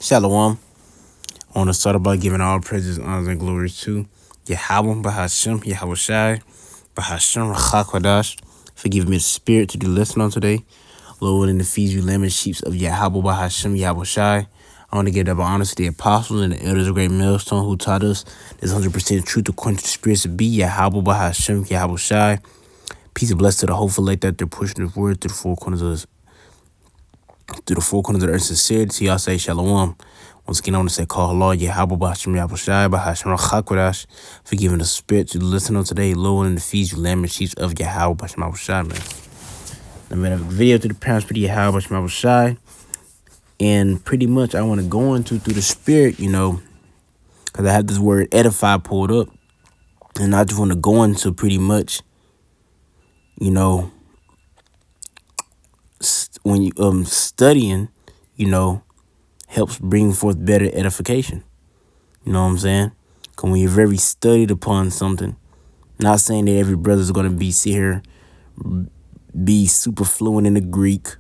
Shalom. I want to start by giving all praises, honors, and glories to Yahweh, Bahashem, Yahweh Shai, Bahashem, Rachakwadash, for giving me the spirit to do lesson on today. Lord, in the feeds you lamb and sheep of Yahweh, Bahashem, Yahweh Shai. I want to give double honor to the apostles and the elders of Great Millstone who taught us this 100% truth according to the spirits to be Yahweh, Bahashem, Yahweh Shai. Peace and blessed to the hopeful like that they're pushing the word through the four corners of the earth sincerity. Y'all say shalom. Once again, I want to say call Lord Yahweh Bahashem Yahweh Shai Bahashem Rachakwadash for giving the spirit to listen on today. Lord, in the feast you lamb and sheep of Yahweh Bahashem Yahweh Shai, man. I made a video to the parents for Yahweh Bahashem Yahweh Shai, and pretty much I want to go into through the spirit, because I have this word edify pulled up, and I just want to go into pretty much, when you studying, helps bring forth better edification. You know what I'm saying? Because when you're very studied upon something, not saying that every brother's going to be super fluent in the Greek,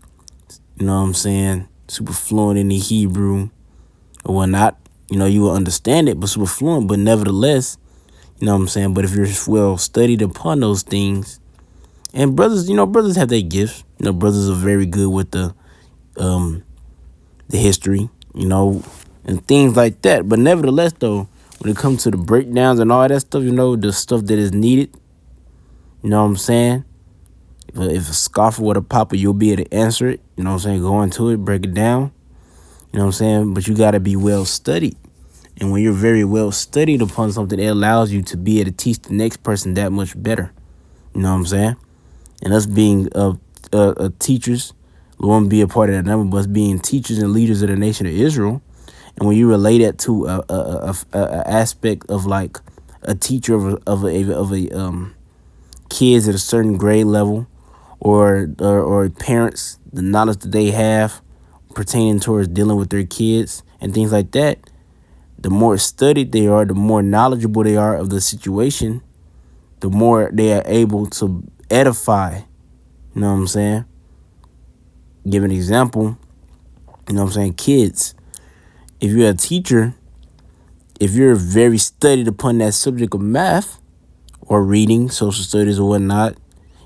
you know what I'm saying? Super fluent in the Hebrew or whatnot. You will understand it, but super fluent, but nevertheless, you know what I'm saying? But if you're well studied upon those things, and brothers, brothers have their gifts. Brothers are very good with the history, and things like that. But nevertheless, though, when it comes to the breakdowns and all that stuff, the stuff that is needed, you know what I'm saying? If a scoffer were to pop it, you'll be able to answer it. You know what I'm saying? Go into it, break it down. You know what I'm saying? But you got to be well studied. And when you're very well studied upon something, it allows you to be able to teach the next person that much better. You know what I'm saying? And us being teachers, we won't be a part of that number, but us being teachers and leaders of the nation of Israel. And when you relate that to a aspect of like a teacher of a kids at a certain grade level, or parents, the knowledge that they have pertaining towards dealing with their kids and things like that, the more studied they are, the more knowledgeable they are of the situation, the more they are able to edify. You know what I'm saying? Give an example. You know what I'm saying? Kids, if you're a teacher, if you're very studied upon that subject of math or reading, social studies or whatnot,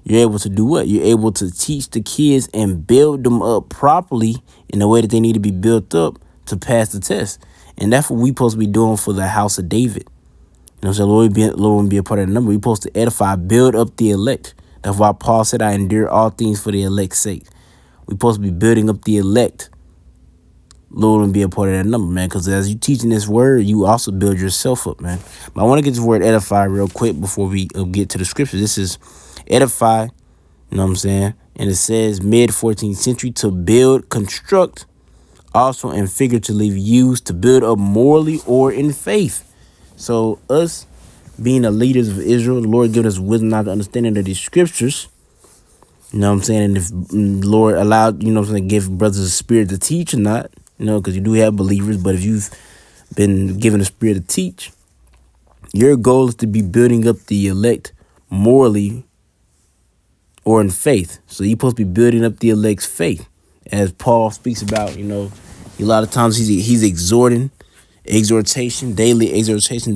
you're able to do what? You're able to teach the kids and build them up properly in the way that they need to be built up to pass the test. And that's what we supposed to be doing for the house of David. You know what I'm saying? Lord won't be a part of the number. We're supposed to edify, build up the elect. That's why Paul said, I endure all things for the elect's sake. We're supposed to be building up the elect. Lord won't be a part of that number, man, because as you teaching this word, you also build yourself up, man. But I want to get this word edify real quick before we get to the scripture. This is edify, you know what I'm saying? And it says mid-14th century, to build, construct, also and figuratively used to build up morally or in faith. So us being the leaders of Israel, the Lord give us wisdom, not the understanding of these scriptures. You know what I'm saying? And if the Lord allowed, you know what I'm saying, give brothers a spirit to teach or not, because you do have believers, but if you've been given a spirit to teach, your goal is to be building up the elect morally or in faith. So you're supposed to be building up the elect's faith. As Paul speaks about, a lot of times he's exhortation, daily edification,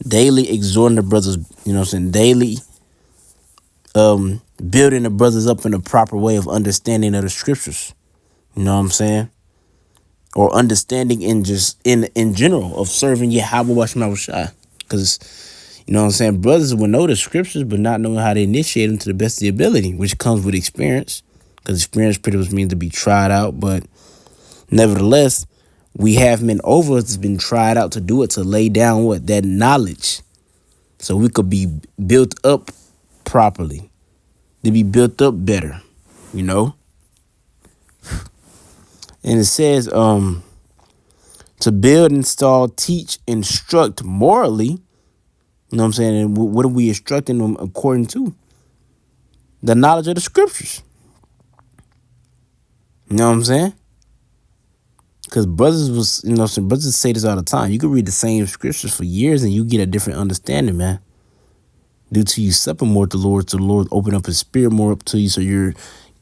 daily exhorting the brothers, daily building the brothers up in a proper way of understanding of the scriptures. You know what I'm saying? Or understanding in general of serving Yahweh Bahashem Shai. Because, you know what I'm saying, brothers will know the scriptures but not know how to initiate them to the best of their ability, which comes with experience. Because experience pretty much means to be tried out. But nevertheless, we have men over us that's been tried out to do it, to lay down that knowledge. So we could be built up properly. To be built up better, And it says, to build, install, teach, instruct morally. You know what I'm saying? And what are we instructing them according to? The knowledge of the scriptures. You know what I'm saying? Because brothers say this all the time. You can read the same scriptures for years and you get a different understanding, man. Due to you supping more with the Lord, to the Lord open up his spirit more up to you, so you're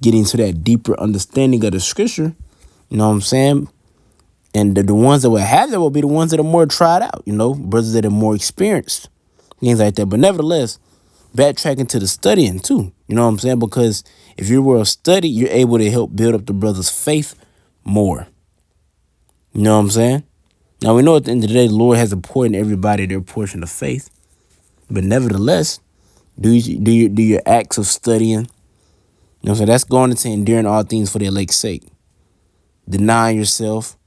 getting to that deeper understanding of the scripture. You know what I'm saying? And the ones that will have that will be the ones that are more tried out, brothers that are more experienced, things like that. But nevertheless, backtracking to the studying too, you know what I'm saying? Because if you're well studied, you're able to help build up the brother's faith more. You know what I'm saying? Now, we know at the end of the day, the Lord has appointed everybody their portion of faith. But nevertheless, do your acts of studying. So that's going into enduring all things for the elect's sake. Denying yourself,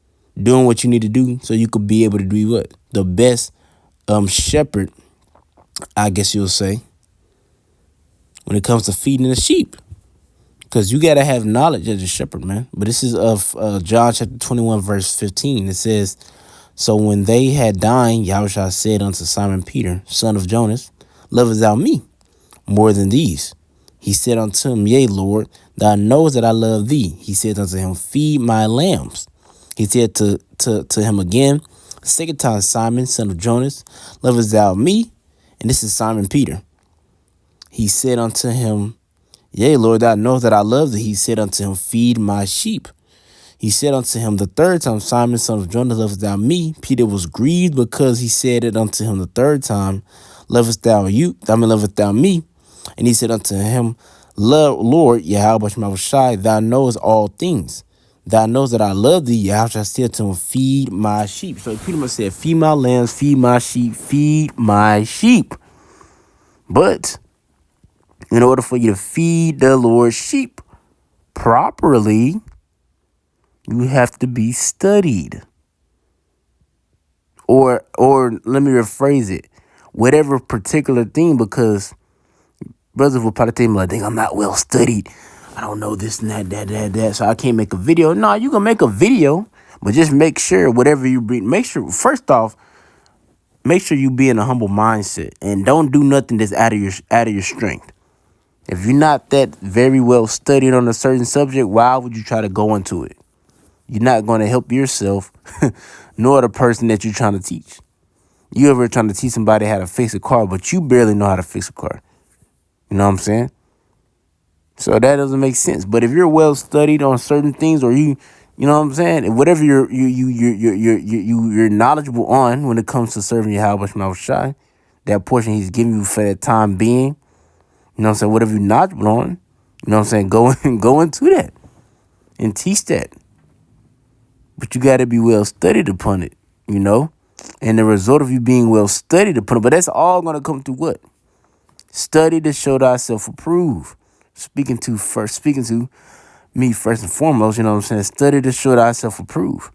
doing what you need to do so you could be able to do what? The best shepherd, I guess you'll say, when it comes to feeding the sheep. Because you got to have knowledge as a shepherd, man. But this is of John chapter 21, verse 15. It says, so when they had dined, Yahushua said unto Simon Peter, son of Jonas, lovest thou me more than these? He said unto him, yea, Lord, thou knowest that I love thee. He said unto him, feed my lambs. He said to him again, second time, Simon, son of Jonas, lovest thou me? And this is Simon Peter. He said unto him, yea, Lord, thou knowest that I love thee. He said unto him, feed my sheep. He said unto him the third time, Simon, son of Jonas, lovest thou me? Peter was grieved because he said it unto him the third time, lovest thou me? And he said unto him, Lord, Yahweh, thou knowest all things. Thou knowest that I love thee. Yahweh said to him, feed my sheep. So Peter must say, feed my lambs, feed my sheep, feed my sheep. But in order for you to feed the Lord's sheep properly, you have to be studied. Or let me rephrase it. Whatever particular thing, because brothers will probably think like, I'm not well studied. I don't know this and that, so I can't make a video. No, you can make a video, but just make sure whatever you bring, first off, make sure you be in a humble mindset and don't do nothing that's out of your strength. If you're not that very well studied on a certain subject, why would you try to go into it? You're not going to help yourself, nor the person that you're trying to teach. You ever trying to teach somebody how to fix a car, but you barely know how to fix a car. You know what I'm saying? So that doesn't make sense. But if you're well studied on certain things, or you know what I'm saying, whatever you're knowledgeable on when it comes to serving Yahweh Shai, that portion He's giving you for that time being, you know what I'm saying, whatever you're knowledgeable on, you know what I'm saying, go into that and teach that. But you got to be well studied upon it, and the result of you being well studied upon it. But that's all going to come through what? Study to show thyself approved. Speaking to me first and foremost, you know what I'm saying? Study to show thyself approved.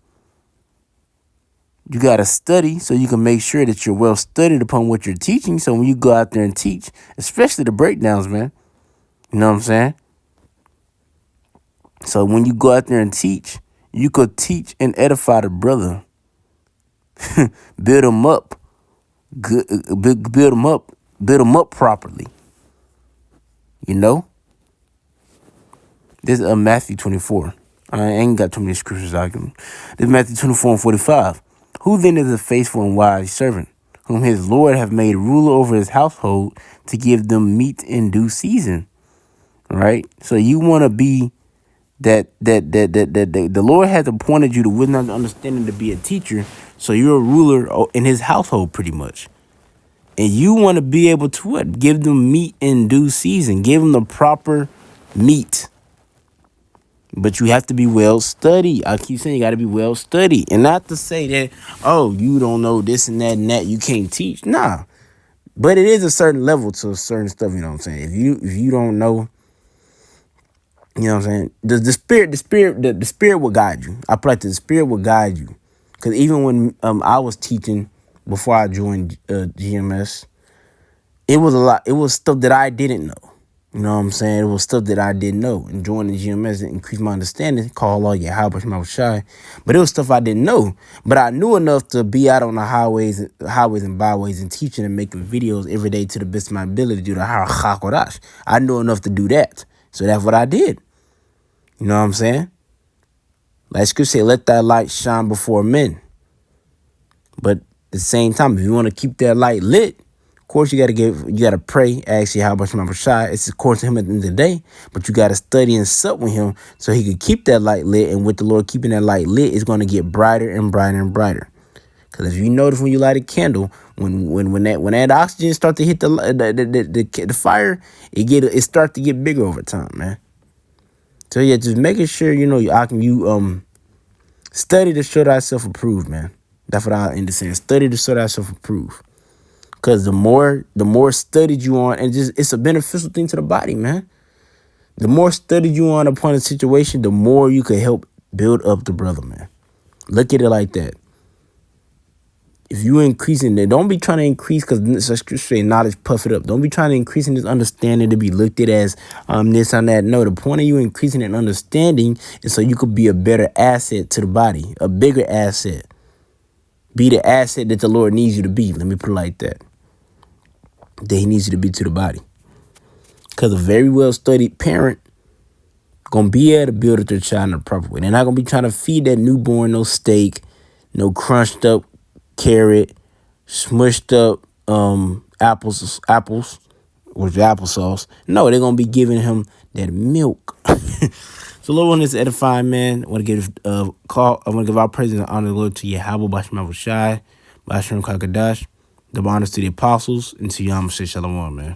You got to study so you can make sure that you're well studied upon what you're teaching. So when you go out there and teach, especially the breakdowns, man, you know what I'm saying? So when you go out there and teach, you could teach and edify the brother. Build him up. Good, build him up properly. This is Matthew 24. I ain't got too many scriptures I can. This is Matthew 24 and 45. Who then is a faithful and wise servant, whom his Lord have made ruler over his household to give them meat in due season? Right? So you want to be that the Lord has appointed you to wisdom and understanding to be a teacher. So you're a ruler in his household pretty much. And you want to be able to what? Give them meat in due season. Give them the proper meat. But you have to be well studied. I keep saying you got to be well studied. And not to say that, you don't know this and that, you can't teach. Nah. But it is a certain level to a certain stuff, you know what I'm saying? If you don't know, you know what I'm saying? The spirit will guide you. I pray that the spirit will guide you. Because even when I was teaching before I joined GMS, it was a lot. It was stuff that I didn't know. You know what I'm saying? It was stuff that I didn't know. And joining GMS increased my understanding. Call all your Howard Shy. But it was stuff I didn't know. But I knew enough to be out on the highways and byways and teaching and making videos every day to the best of my ability to do the Harachakodash. I knew enough to do that. So that's what I did. You know what I'm saying? Like Scripture say, let that light shine before men. But at the same time, if you want to keep that light lit, course, you gotta pray, ask you how much Shy. It's of course to him at the end of the day, but you gotta study and sup with him so he could keep that light lit. And with the Lord keeping that light lit, it's gonna get brighter and brighter and brighter. Because if you notice when you light a candle, when that oxygen start to hit the fire, it start to get bigger over time, man. So yeah, just making sure you study to show thyself approved, man. That's what I end up saying. Study to show thyself approved. Because the more studied you on, and just it's a beneficial thing to the body, man. The more studied you on upon a situation, the more you can help build up the brother, man. Look at it like that. If you increasing it, don't be trying to increase because straight knowledge puff it up. Don't be trying to increase in this understanding to be looked at as this and that. No, the point of you increasing in understanding is so you could be a better asset to the body, a bigger asset. Be the asset that the Lord needs you to be. Let me put it like that. That he needs you to be to the body. Because a very well studied parent gonna be able to build up their child in the proper way. They're not gonna be trying to feed that newborn no steak, no crunched up carrot, smushed up apples with applesauce. No, they're gonna be giving him that milk. So Lord, on this edifying, man, I want to give our praise and honor and glory to Yahweh Bashim Shai, Bashim Kakadash, the honors to the apostles, and to Yahweh Shalom, man.